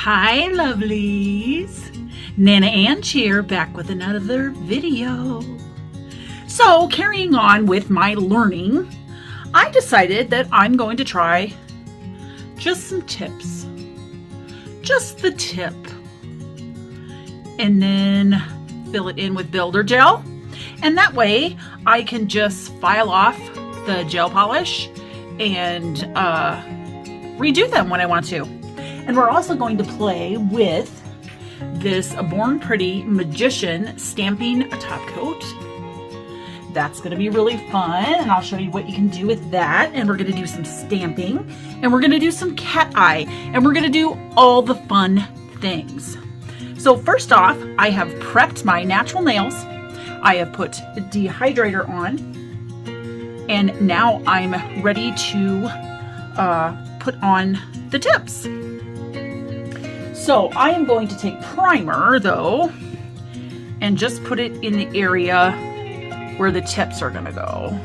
Hi lovelies, Nana Ange here, back with another video. So carrying on with my learning, I decided that I'm going to try just some tips. Just the tip. And then fill it in with builder gel. And that way I can just file off the gel polish and redo them when I want to. And we're also going to play with this Born Pretty Magician stamping top coat. That's going to be really fun, and I'll show you what you can do with that. And we're going to do some stamping, and we're going to do some cat eye, and we're going to do all the fun things. So first off, I have prepped my natural nails. I have put a dehydrator on, and now I'm ready to put on the tips. So I am going to take primer though and just put it in the area where the tips are going to go.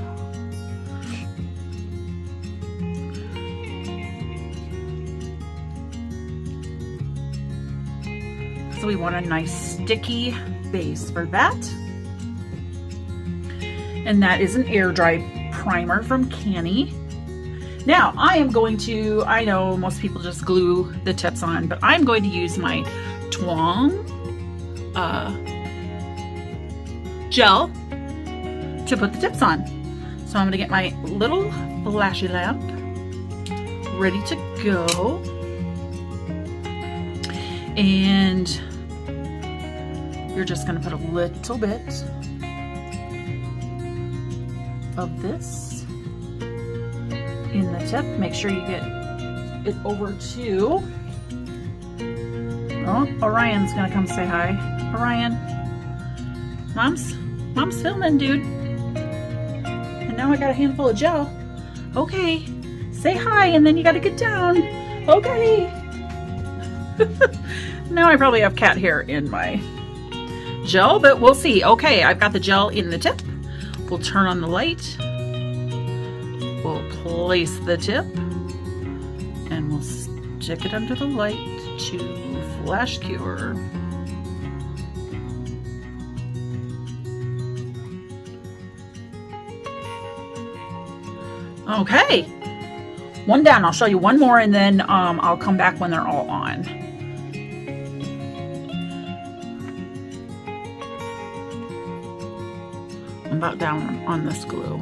So we want a nice sticky base for that. And that is an air dry primer from Canny. Now I am going to, I know most people just glue the tips on, but I'm going to use my Twang gel to put the tips on. So I'm going to get my little flashy lamp ready to go. And you're just going to put a little bit of this in the tip. Make sure you get it over to, oh, Orion's gonna come say hi. Orion, mom's filming, dude. And now I got a handful of gel. Okay, say hi, and then you gotta get down. Okay. Now I probably have cat hair in my gel, but we'll see. Okay, I've got the gel in the tip. We'll turn on the light. We'll place the tip and we'll stick it under the light to flash cure. Okay, one down. I'll show you one more and then I'll come back when they're all on. I'm about down on this glue.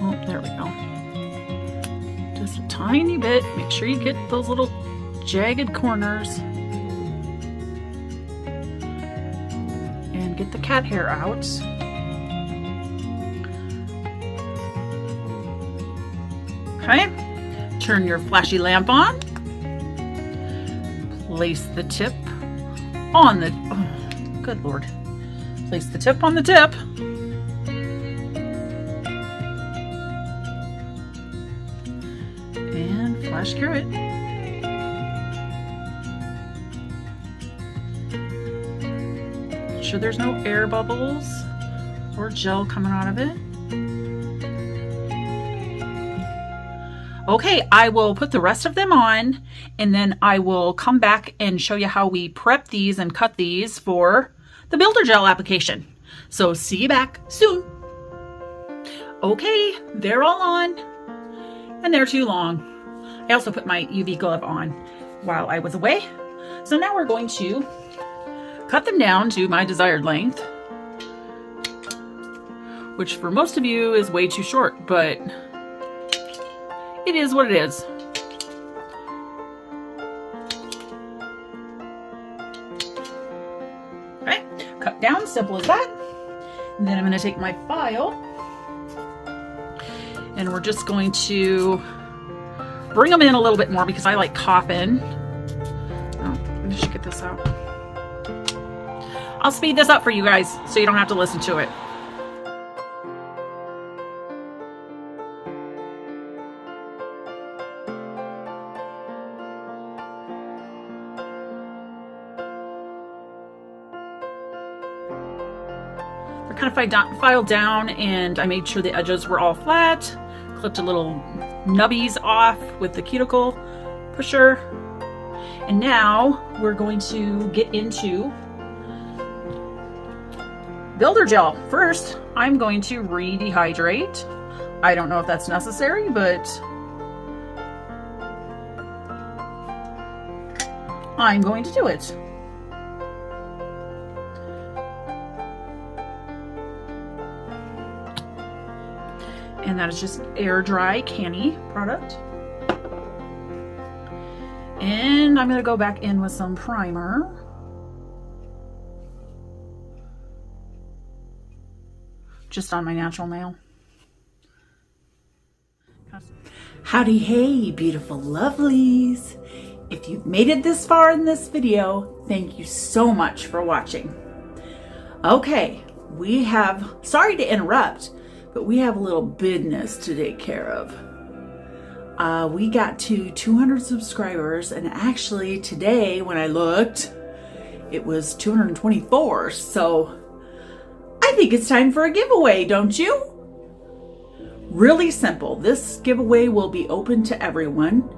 Oh, there we go. Just a tiny bit. Make sure you get those little jagged corners. And get the cat hair out. Okay. Turn your flashy lamp on. Place the tip on the... Oh, good Lord. Place the tip on the tip. Flash cure it. Make sure there's no air bubbles or gel coming out of it. Okay, I will put the rest of them on and then I will come back and show you how we prep these and cut these for the builder gel application. So see you back soon. Okay, they're all on and they're too long. I also put my UV glove on while I was away. So now we're going to cut them down to my desired length, which for most of you is way too short, but it is what it is. Okay, cut down, simple as that. And then I'm going to take my file and we're just going to bring them in a little bit more because I like coughing. Oh, I should get this out. I'll speed this up for you guys so you don't have to listen to it. They're kind of filed down and I made sure the edges were all flat. clipped a little nubbies off with the cuticle pusher. And now we're going to get into builder gel. First, I'm going to redehydrate. I don't know if that's necessary, but I'm going to do it. And that is just air dry canny product. And I'm going to go back in with some primer. Just on my natural nail. Howdy, hey, beautiful lovelies. If you've made it this far in this video, thank you so much for watching. Okay, sorry to interrupt, but we have a little business to take care of. We got to 200 subscribers, and actually today when I looked, it was 224. So I think it's time for a giveaway, don't you? Really simple. This giveaway will be open to everyone,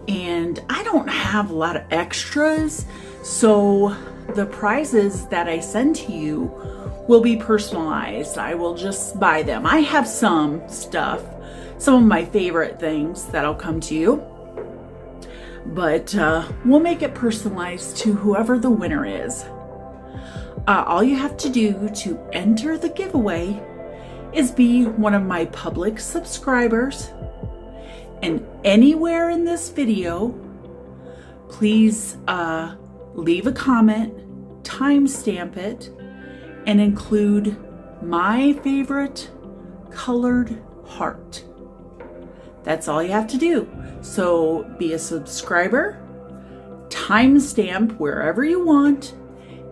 and I don't have a lot of extras, so the prizes that I send to you will be personalized. I will just buy them. I have some stuff, some of my favorite things that'll come to you, but we'll make it personalized to whoever the winner is. All you have to do to enter the giveaway is be one of my public subscribers, and anywhere in this video, please leave a comment, timestamp it, and include my favorite colored heart. That's all you have to do. So be a subscriber, timestamp wherever you want,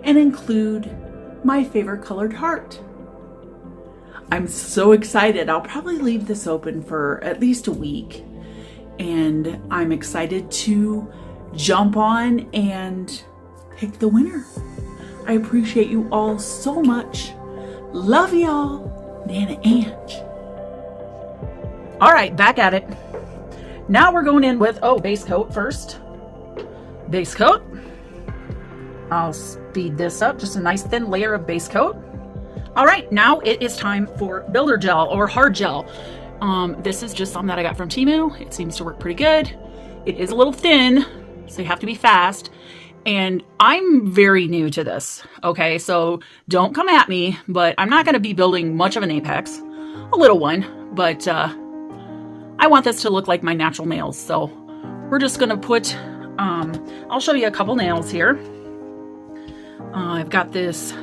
and include my favorite colored heart. I'm so excited. I'll probably leave this open for at least a week, and I'm excited to jump on and pick the winner. I appreciate you all so much. Love y'all. Nana Ange. All right, back at it. Now we're going in with, base coat first. Base coat. I'll speed this up, just a nice thin layer of base coat. All right, now it is time for builder gel or hard gel. This is just something that I got from Temu. It seems to work pretty good. It is a little thin, so you have to be fast. And I'm very new to this, okay? So don't come at me, but I'm not gonna be building much of an apex. A little one, but I want this to look like my natural nails. So we're just gonna put, I'll show you a couple nails here. I've got this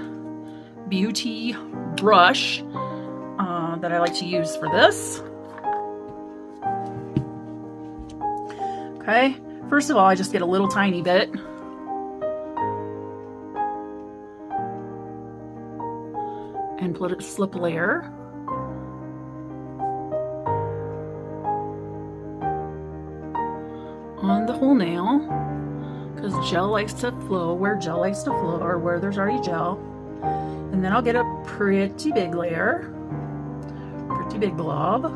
beauty brush that I like to use for this. Okay, first of all, I just get a little tiny bit. And put a slip layer. On the whole nail, because gel likes to flow where gel likes to flow, or where there's already gel. And then I'll get a pretty big layer, pretty big blob.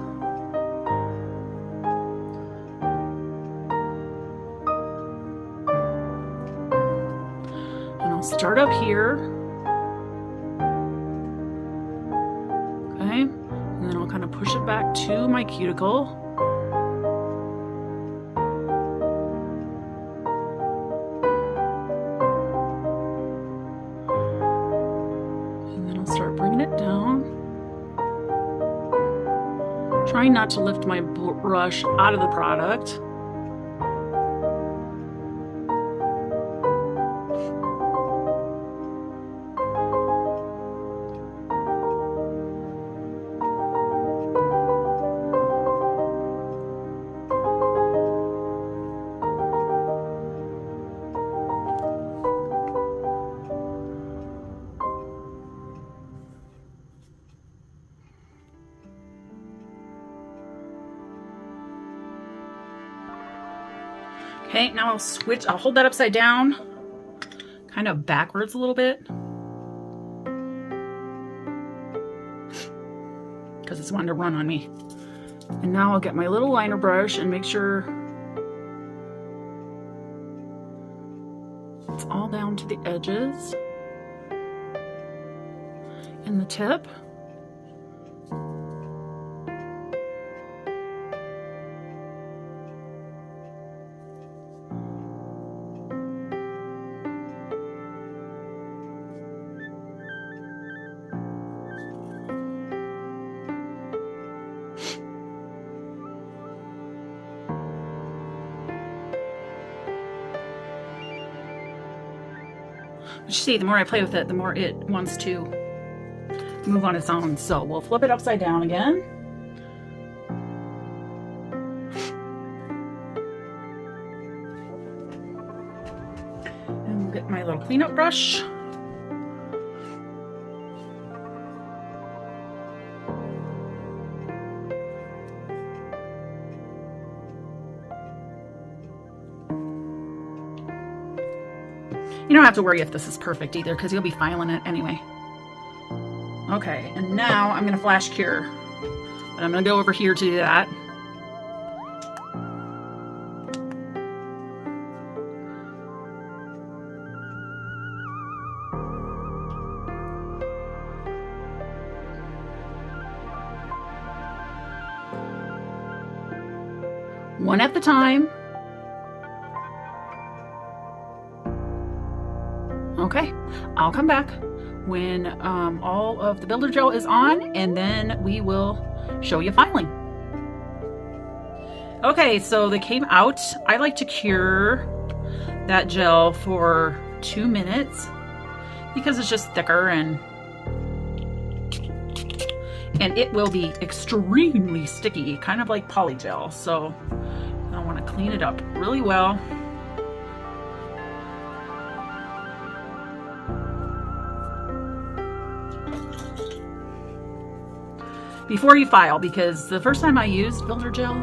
And I'll start up here. Okay, and then I'll kind of push it back to my cuticle. Start bringing it down. Trying not to lift my brush out of the product. Okay, now I'll switch, I'll hold that upside down, kind of backwards a little bit, because it's wanting to run on me. And now I'll get my little liner brush and make sure it's all down to the edges and the tip. But you see, the more I play with it, the more it wants to move on its own. So we'll flip it upside down again. And we'll get my little cleanup brush. You don't have to worry if this is perfect either, because you'll be filing it anyway. Okay, and now I'm going to flash cure. But I'm going to go over here to do that. One at the time. Okay, I'll come back when all of the builder gel is on, and then we will show you filing. Okay, so they came out. I like to cure that gel for 2 minutes because it's just thicker and it will be extremely sticky, kind of like polygel. So I want to clean it up really well. Before you file, because the first time I used builder gel,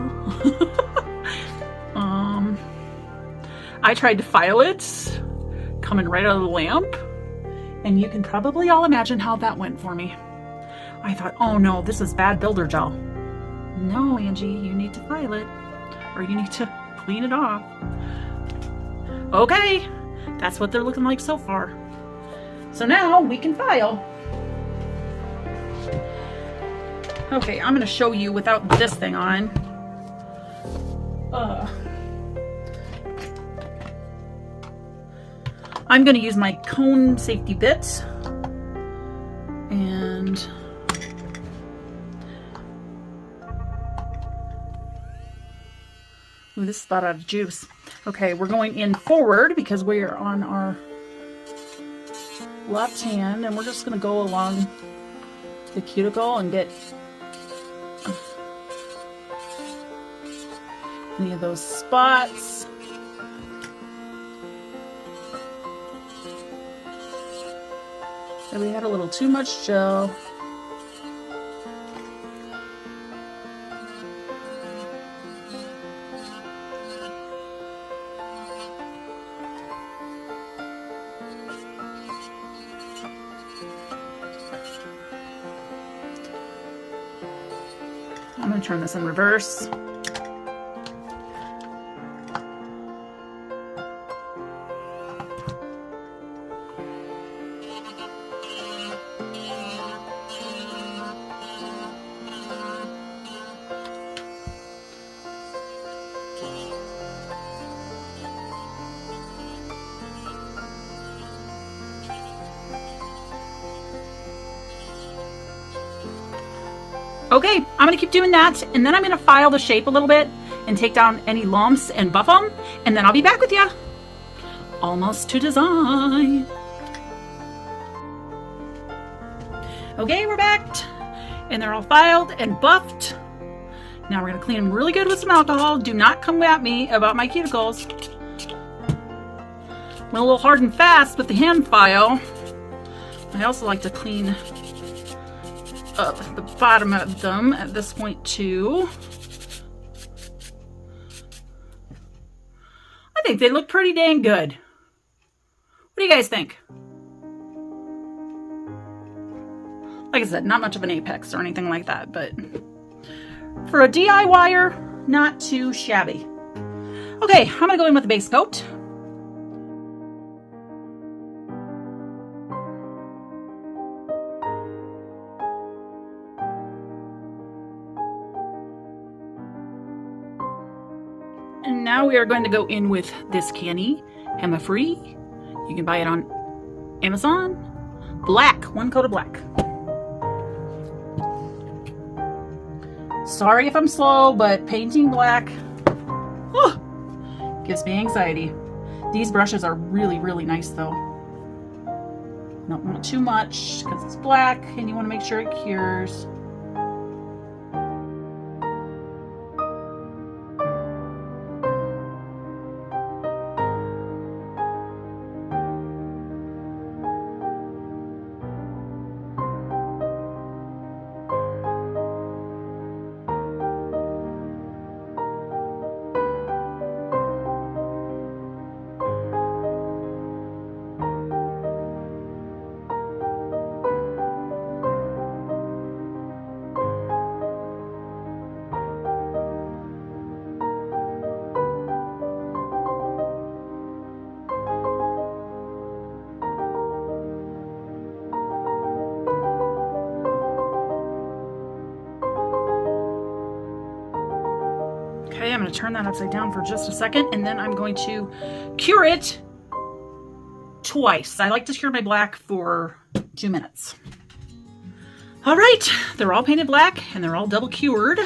I tried to file it coming right out of the lamp, and you can probably all imagine how that went for me. I thought, oh no, this is bad builder gel. No, Angie, you need to file it, or you need to clean it off. Okay, that's what they're looking like so far. So now we can file. Okay, I'm going to show you without this thing on. I'm going to use my cone safety bit. And ooh, this is about out of juice. Okay, we're going in forward because we are on our left hand, and we're just going to go along the cuticle and get any of those spots. So we had a little too much gel. I'm going to turn this in reverse. Okay, I'm going to keep doing that, and then I'm going to file the shape a little bit and take down any lumps and buff them, and then I'll be back with you. Almost to design. Okay, we're back, and they're all filed and buffed. Now we're going to clean them really good with some alcohol. Do not come at me about my cuticles. Went a little hard and fast with the hand file. I also like to clean up the bottom of them at this point too. I think they look pretty dang good. What do you guys think? Like I said, not much of an apex or anything like that, but For a DIYer, not too shabby. Okay, I'm gonna go in with the base coat. And now we are going to go in with this Canny Hema-free. You can buy it on Amazon. Black, 1 coat of black. Sorry if I'm slow, but painting black gives me anxiety. These brushes are really, really nice though. Don't want too much because it's black and you want to make sure it cures. Okay, I'm going to turn that upside down for just a second, and then I'm going to cure it twice. I like to cure my black for 2 minutes. All right, they're all painted black, and they're all double cured.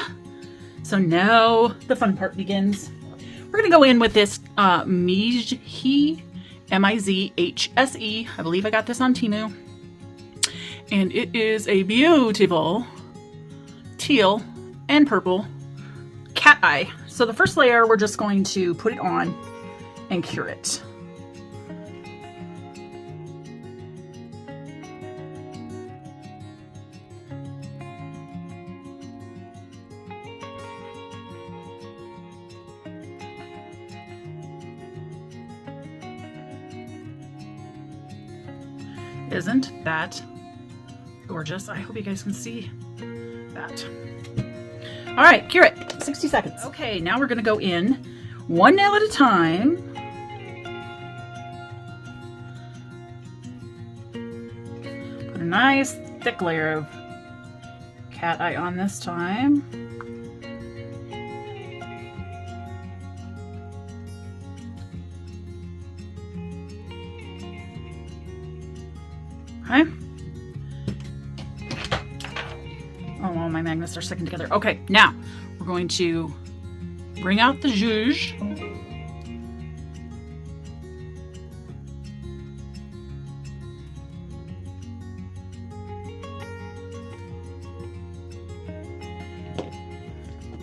So now the fun part begins. We're going to go in with this Mizhse, M-I-Z-H-S-E. I believe I got this on Temu. And it is a beautiful teal and purple cat eye. So the first layer, we're just going to put it on and cure it. Isn't that gorgeous? I hope you guys can see that. All right, cure it, 60 seconds. Okay, now we're gonna go in one nail at a time. Put a nice thick layer of cat eye on this time. Okay. Oh, well, my magnets are sticking together. Okay, now we're going to bring out the zhuzh.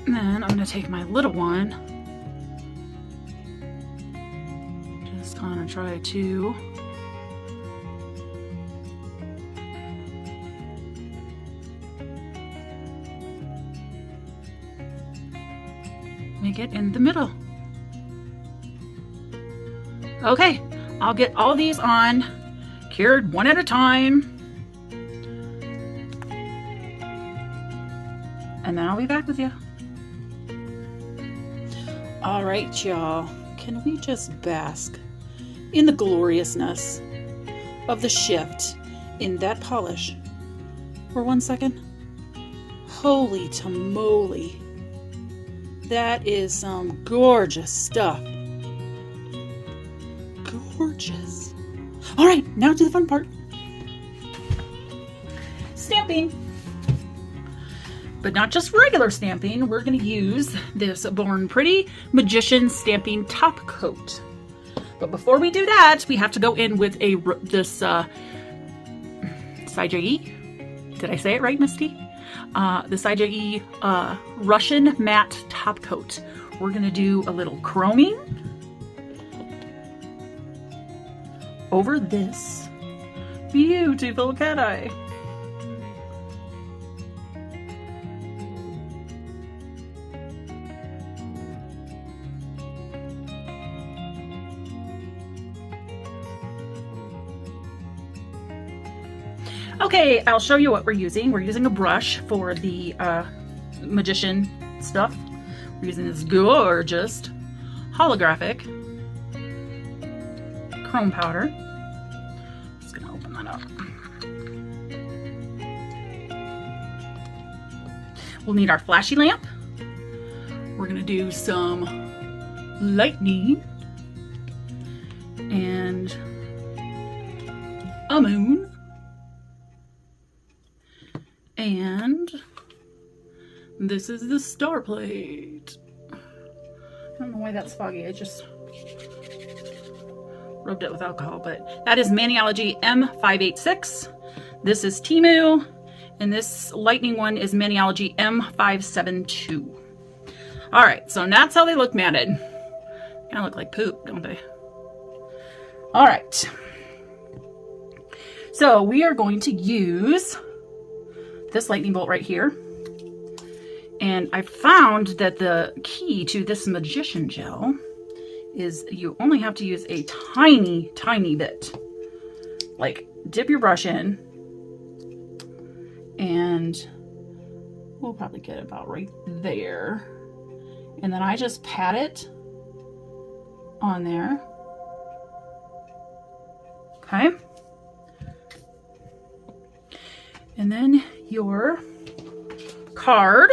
And then I'm going to take my little one. Just kind of try to make it in the middle. Okay, I'll get all these on, cured one at a time. And then I'll be back with you. All right, y'all. Can we just bask in the gloriousness of the shift in that polish for 1 second? Holy tamale. That is some gorgeous stuff. Gorgeous. All right, now to the fun part. Stamping. But not just regular stamping. We're going to use this Born Pretty Magician Stamping Top Coat. But before we do that, we have to go in with this Saijie. Did I say it right, Misty? The Saijie Russian Matte Top Coat. We're going to do a little chroming over this beautiful cat eye. Okay, I'll show you what we're using. We're using a brush for the Magician stuff. We're using this gorgeous holographic chrome powder. Just gonna open that up. We'll need our flashy lamp. We're gonna do some lightning and a moon. And this is the star plate. I don't know why that's foggy. I just rubbed it with alcohol, but that is Maniology M586. This is Temu, and this lightning one is Maniology M572. All right, so that's how they look matted. Kind of look like poop, don't they? All right. So we are going to use this lightning bolt right here. And I found that the key to this magician gel is you only have to use a tiny, tiny bit. Like, dip your brush in, and we'll probably get about right there. And then I just pat it on there. Okay. And then your card.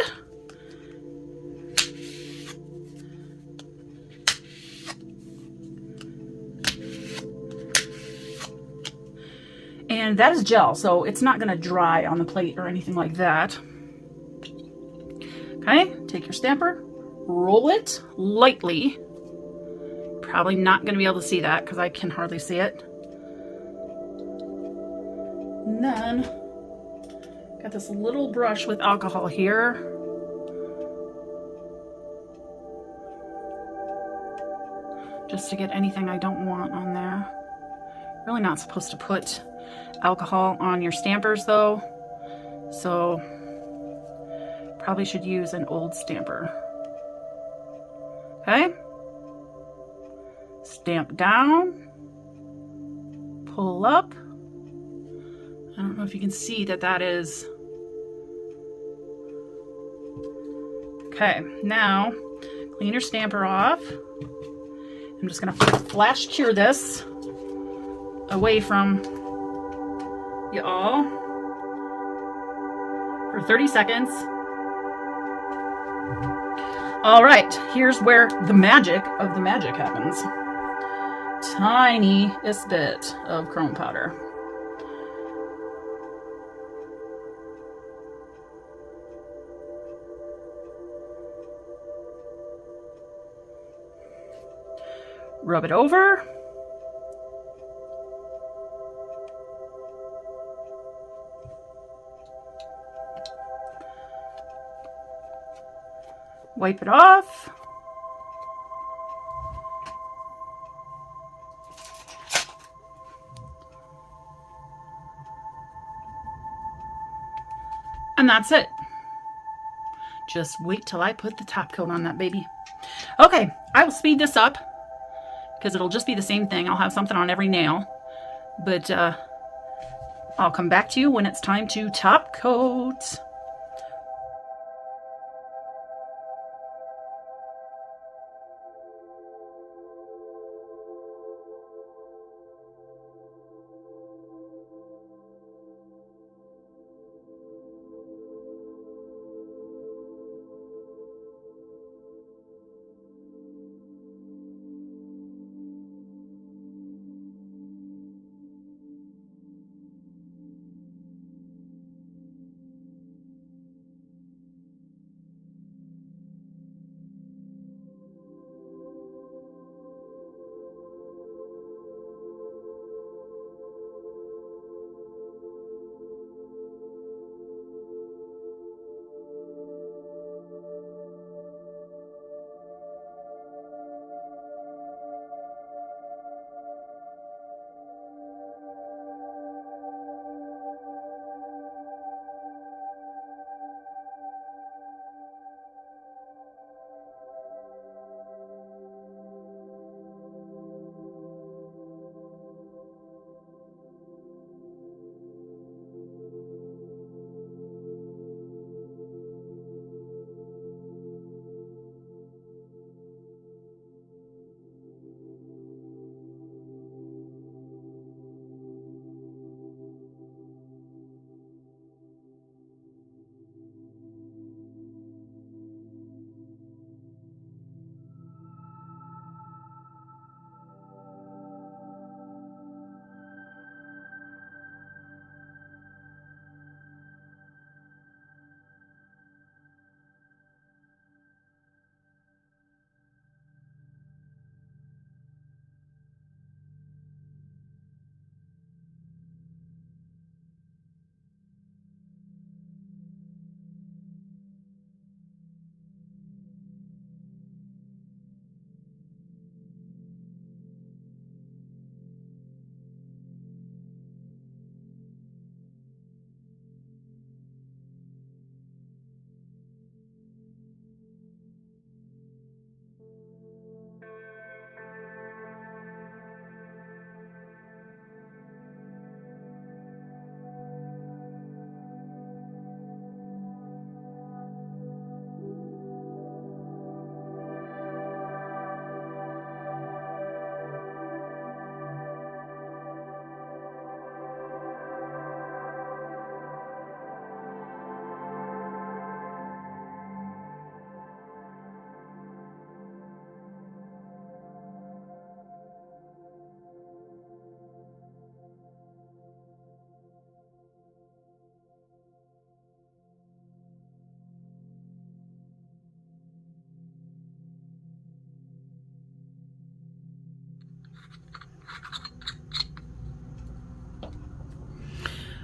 And that is gel, so it's not going to dry on the plate or anything like that. Okay, take your stamper, roll it lightly. Probably not going to be able to see that because I can hardly see it. And then, got this little brush with alcohol here. Just to get anything I don't want on there. Really not supposed to put alcohol on your stampers though, so probably should use an old stamper. Okay, stamp down, pull up. I don't know if you can see that that is okay. Now clean your stamper off. I'm just gonna flash cure this away from you all for 30 seconds. All right, here's where the magic of the magic happens. Tiniest bit of chrome powder. Rub it over. Wipe it off. And that's it. Just wait till I put the top coat on that baby. Okay, I will speed this up because it'll just be the same thing. I'll have something on every nail, but I'll come back to you when it's time to top coat.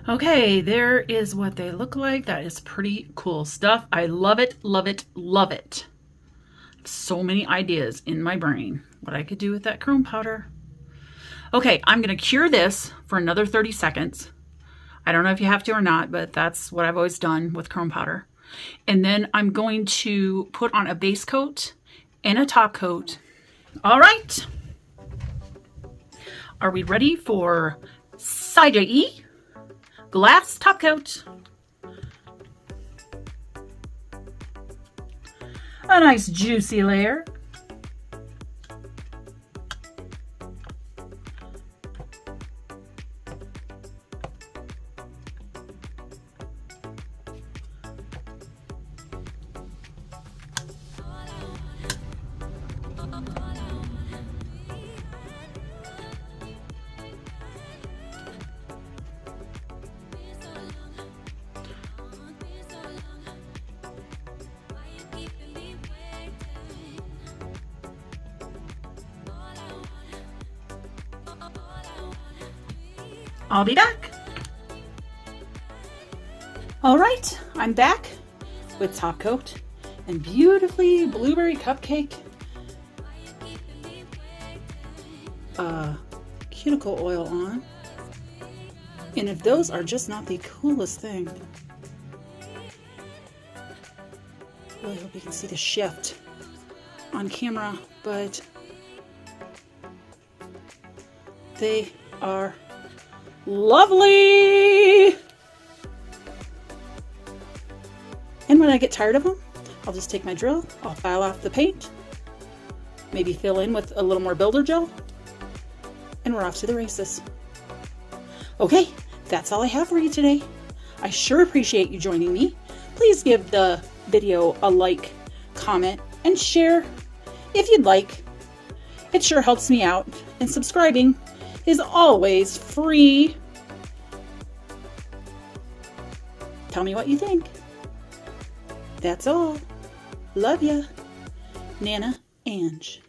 Okay, there is what they look like. That is pretty cool stuff. I love it, love it, love it. So many ideas in my brain what I could do with that chrome powder. Okay, I'm going to cure this for another 30 seconds. I don't know if you have to or not, but that's what I've always done with chrome powder. And then I'm going to put on a base coat and a top coat. All right. Are we ready for Side-E glass top coat? A nice juicy layer. I'll be back. All right, I'm back with top coat and beautifully blueberry cupcake cuticle oil on. And if those are just not the coolest thing. Really hope you can see the shift on camera, but they are lovely. And when I get tired of them, I'll just take my drill, I'll file off the paint, maybe fill in with a little more builder gel, and we're off to the races. Okay, that's all I have for you today. I sure appreciate you joining me. Please give the video a like, comment, and share if you'd like. It sure helps me out, and subscribing is always free. Tell me what you think. That's all. Love ya. Nana Ange.